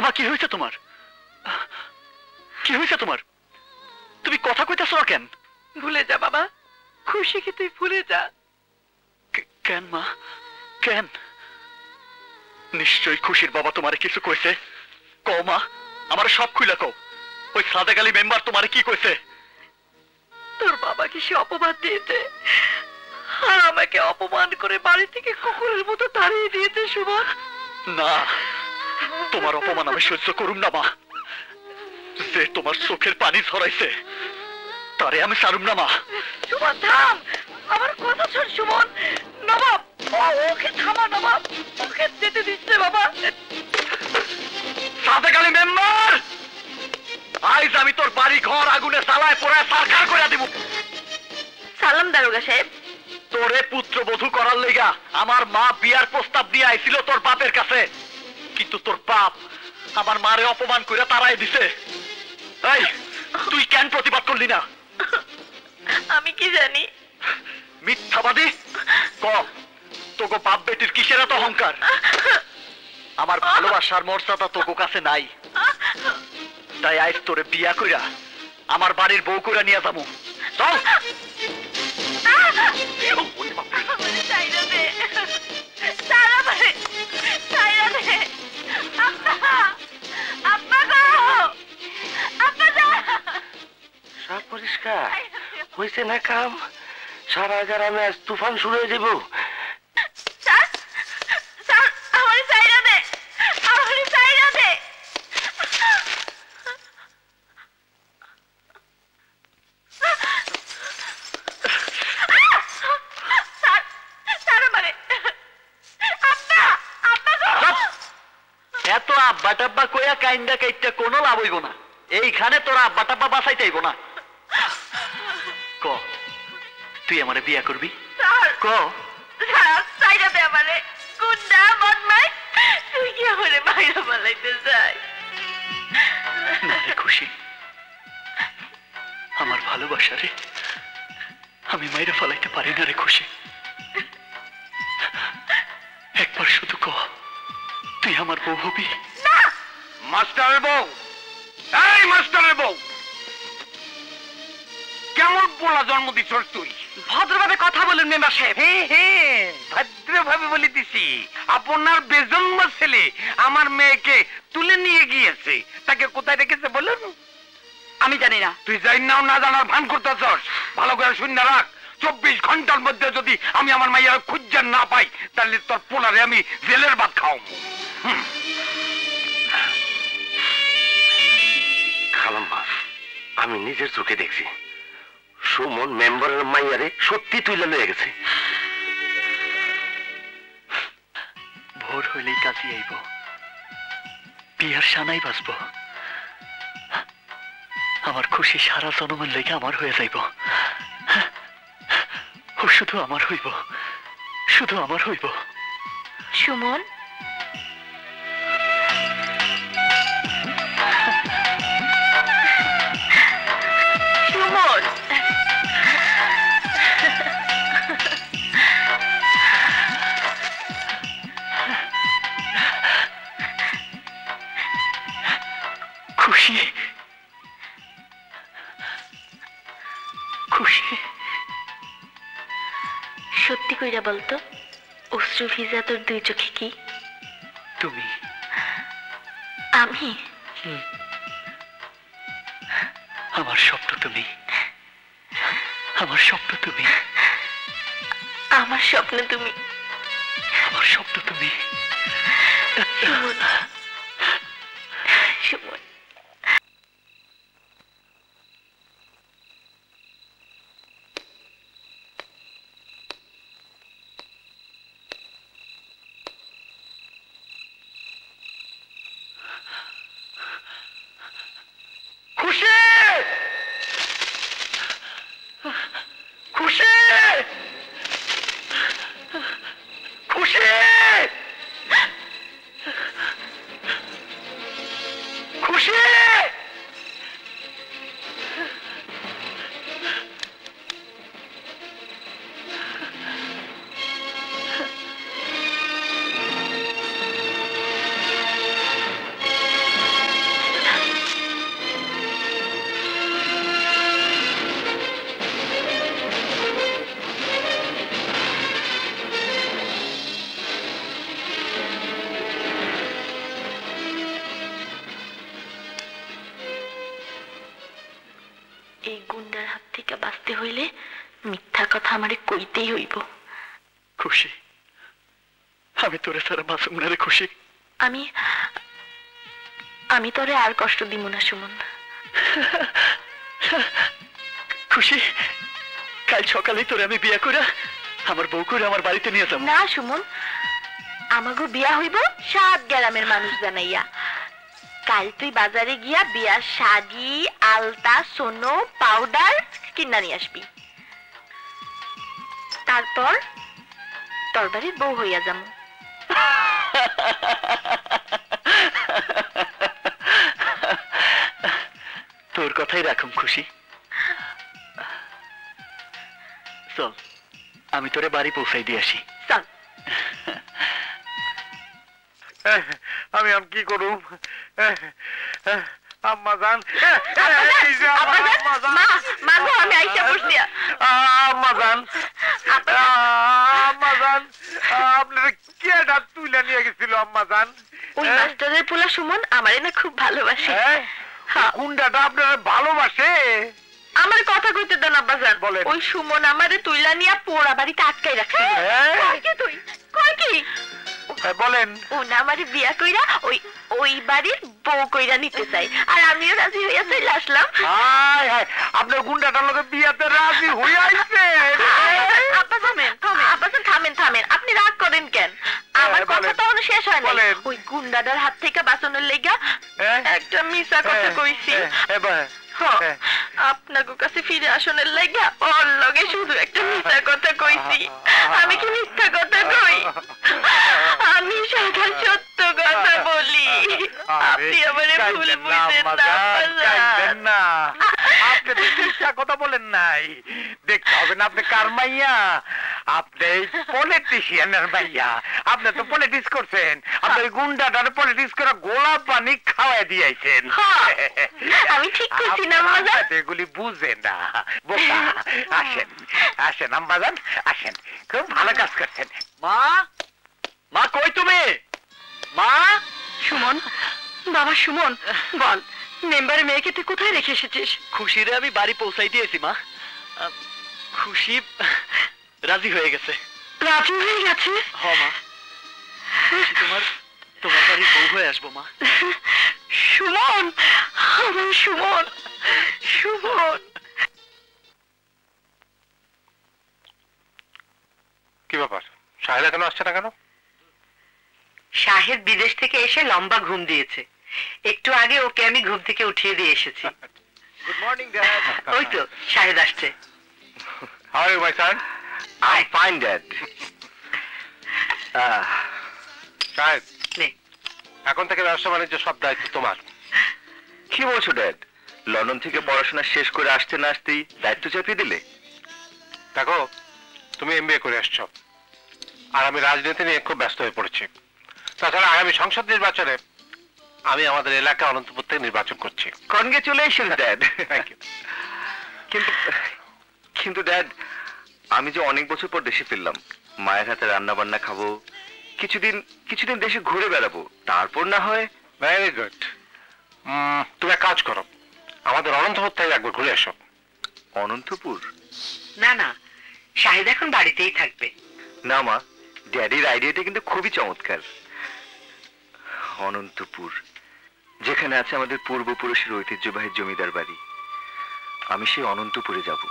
মা কি হয়েছে তোমার? কি হয়েছে তোমার? তুমি কথা কইতেছো না কেন? ভুলে যা বাবা, খুশিকে তুই ভুলে যা। কেন মা, কেন? নিশ্চয়ই খুশির বাবা তোমারে কিছু কইছে। কও মা, আমার সব খুইলা কও। ওই সাদেক আলী মেম্বার তোমারে কি কইছে? তোর বাবাকে সে অপবাদ দিয়েছে, আর আমাকে অপমান করে বাড়ি থেকে কুকুরের মতো তাড়িয়ে দিয়েছে সুমন। না, তোমার অপমান আমি সহ্য করুম না মা। যে তোমার চোখের পানি ঝরাইছে তারে আমি ছাড়ুম না মা। সুমন থাম, আমার কথা শোন সুমন। নবাব, ওকে থামা নবাব, ওকে যেতে দিচ্ছে বাবা। সাদেক আলী মেম্বার, আজ আমি তোর বাড়ি ঘর আগুনে জ্বালায় পোড়ায় সরকার করে দিব। সালাম দারোগা সাহেব। তোরে পুত্রবধূ করার লেগা আমার মা বিয়ার প্রস্তাব নিয়ে আইছিল তোর বাপের কাছে, কিন্তু তোর বাপ আমার মারে অপমান করে তাড়াই দিছে। এই, তুই কেন প্রতিবাদ করলি না? আমি কি জানি? মিথ্যাবাদী, ক তোকে বাপ বেটির কিসের এত অহংকার? আমার ভালোবাসার মর্যাদা তোকে কাছে নাই, তাই আজ তোরে বিয়া কইরা আমার বাড়ির বউ কইরা নিয়ে যাবো। চল। সব পরিষ্কার হয়েছে না কাম? সারা গ্রামে আজ তুফান শুরু হয়ে যাব। এত আব্বা টাব্বা কইয়া কাইন্দা কাইটা কোনো লাভ হইব না। এইখানে তোরা আব্বা টাব্বা বাঁচাইতে হইব না। ক তুই আমারে বিয়া করবি? ক খুশি, আমার ভালোবাসা রে আমি মাইরে ফেলাইতে পারি না রে খুশি। একবার শুধু ক তুই আমার বউ হবি? মাস্টারের বউ, এই মাস্টারের বউ, কেমন পোলা জন্ম দিছ তুই? ভদ্রভাবে কথা বলুন মেম্বার সাহেব। হ্যাঁ, ভদ্রভাবে বলে দিছি। আপনার বেজন্ম ছেলে আমার মেয়েকে তুলে নিয়ে গিয়েছে, তাকে কোথায় রেখেছে বলুন? আমি জানি না। তুই যাই নাও না জানার ভান করতেছস, ভালো করে শুনে রাখ। 24 ঘন্টার মধ্যে যদি আমি আমার মাইয়ার খুঁজে না পাই, তাহলে তোর পোলারে আমি জেলের ভাত খাওয়াবো। খালাম্মা, আমি নিজের চোখে দেখছি সুমন মেম্বারের মাইয়ারে সত্যি তুলে লয়ে গেছে। ভোর হইলেই কাজে আইব, বিয়ার সানাই বাজব, আমার খুশি সারা জনমের লেগে আমার হয়ে যাইব। ও শুধু আমার হইব, শুধু আমার হইব। সুমন, সুমন, খুশি, খুশি, সত্যি কইরা বলতো, অশ্রু ভিজা তোর দুই চোখে কি? তুমি। আমি? আমার স্বপ্ন তুমি, আমার স্বপ্ন তুমি, আমার স্বপ্ন তুমি, আমার স্বপ্ন তুমি। সুমন, সুমন। খুশি, খুশি, খুশি, এই গুন্ডার হাত থেকে বাঁচতে হইলে মিথ্যা কথা আমারে কইতেই হইব। খুশি, আমি তোরে সারা বাঁচুম না রে খুশি। আমি আমি তোরে আর কষ্ট দিব না সুমন। খুশি, কাল সকালেই তোরে আমি বিয়া করে আমার বউ করে আমার বাড়িতে নিয়ে যাবো। না সুমন, আমাগো বিয়া হইব 7 গ্রামের মানুষ জানাইয়া। কাল তুই বাজারে গিয়া বিয়ার শাড়ি, আলতা, সোনো, পাউডার কিনা নিয়ে আসবি। তারপর তোর বাড়ির বউ হইয়া যাবো। তোর কথাই রাখুম খুশি। চল আমি তোরে বাড়ি পৌঁছাই দিয়ে আসি। চল। আমি কি করুম? আম্মা জান, আমি আইসা পড়ছি। আম্মা জান, আম্মা জান, আপনারা কেডা তুলে নিয়ে গেছিল আম্মা জান? ওই মাস্টারের পোলা সুমন আমারে না খুব ভালোবাসে। গুন্ডাটা আপনারা ভালোবাসে? আমার কথা কইতে দেন আব্বাজান। বলেন। ওই সুমন আমারে তুইলা নিয়া পোড়া বাড়িতে আটকাই রাখছে। কই কি তুই? কই কি? বলেন। ও না আমারে বিয়া কইরা ওই বাড়ির বউ কইরা নিতে চাই, আর আমিও রাজি হইয়া চলে আসলাম। হায় হায়, আপনার গুন্ডাটার লোকে বিয়াতে রাজি হয়ে আইছে। আব্বাজান থামেন, আপনি রাগ করেন কেন? আমার কথা তো এখনো শেষ হয় নাই। ওই গুন্ডাটার হাত থেকে বাঁচানোর লাইগা একটা মিছা কথা কইছি। আপনার কাছে ফিরে আসনের লাইগা ওর লগে শুধু একটা মিথ্যা কথা কইছি। আমি কি মিথ্যা কথা কই? আমি সদা সত্য কথা বলি। আপনি আমারে ভুল বুঝেন না। আপনি তো মিথ্যা কথা বলেন নাই। দেখতে হবে না আপনি কার মাইয়া। আপনি পলিটিশিয়ানের মাইয়া। আপনি তো পলিটিক্স করছেন। আপনি গুন্ডাটারে পলিটিক্স করে গোলাপ পানি খাওয়াই দিয়েছেন। আমি ঠিক করছি না আম্মাজান? এগুলি বুঝে না বোকা। আসেন আসেন আম্মাজান, আসেন, খুব ভালো কাজ করছেন। মা, মা কই তুমি? মা। সুমন, বাবা সুমন, বল মেম্বারের মেয়েকে তুই কোথায় রেখে এসেছিস? খুশিরে আমি বাড়ি পৌঁছাই দিয়েছি মা। খুশি রাজি হয়ে গেছে। রাজি হয়ে গেছে? হ মা, খুশি তোমার বাড়ির বউ হয়ে আসবো মা। সুমন, আমার সুমন, সুমন। কি ব্যাপার, শাহেদা কেন আসছে না কেন? শাহেদ বিদেশ থেকে এসে লম্বা ঘুম দিয়েছে। একটু আগে ওকে আমি ঘুম থেকে উঠিয়ে দিয়ে এসেছি। Good morning dad. ওই তো শাহেদ আসছে। How are you, my son? I'm fine, Dad. Shahed, নে। এখন থেকে ব্যবসা বাণিজ্য সব দায়িত্ব তোমার। কি বলছো ড্যাড? লন্ডন থেকে পড়াশোনা শেষ করে আসতে না আসতেই দায়িত্ব চাপিয়ে দিলে? দেখো, তুমি এমবিএ করে আসছো, আর আমি রাজনীতি নিয়ে খুব ব্যস্ত হয়ে পড়েছি। তাছাড়া আগামী সংসদ নির্বাচনে আমি আমাদের এলাকা অনন্তপুর থেকে নির্বাচন করছি। Congratulation dad. Thank you. কিন্তু ড্যাড, আমি যে অনেক বছর পর দেশে ফিরলাম, মায়ের হাতে রান্না বান্না খাবো, কিছুদিন দেশে ঘুরে বেড়াবো, তারপর না হয়। Very good. তুমি এক কাজ করো, আমাদের অনন্তপুর থেকে একবার ঘুরে এসো। অনন্তপুর? না না, শাহেদ এখন বাড়িতেই থাকবে। না মা, ড্যাডির আইডিয়াটা কিন্তু খুবই চমৎকার। অনন্তপুর, যেখানে আছে আমাদের পূর্বপুরুষের ঐতিহ্যবাহী জমিদার বাড়ি, আমি সেই অনন্তপুরে যাব।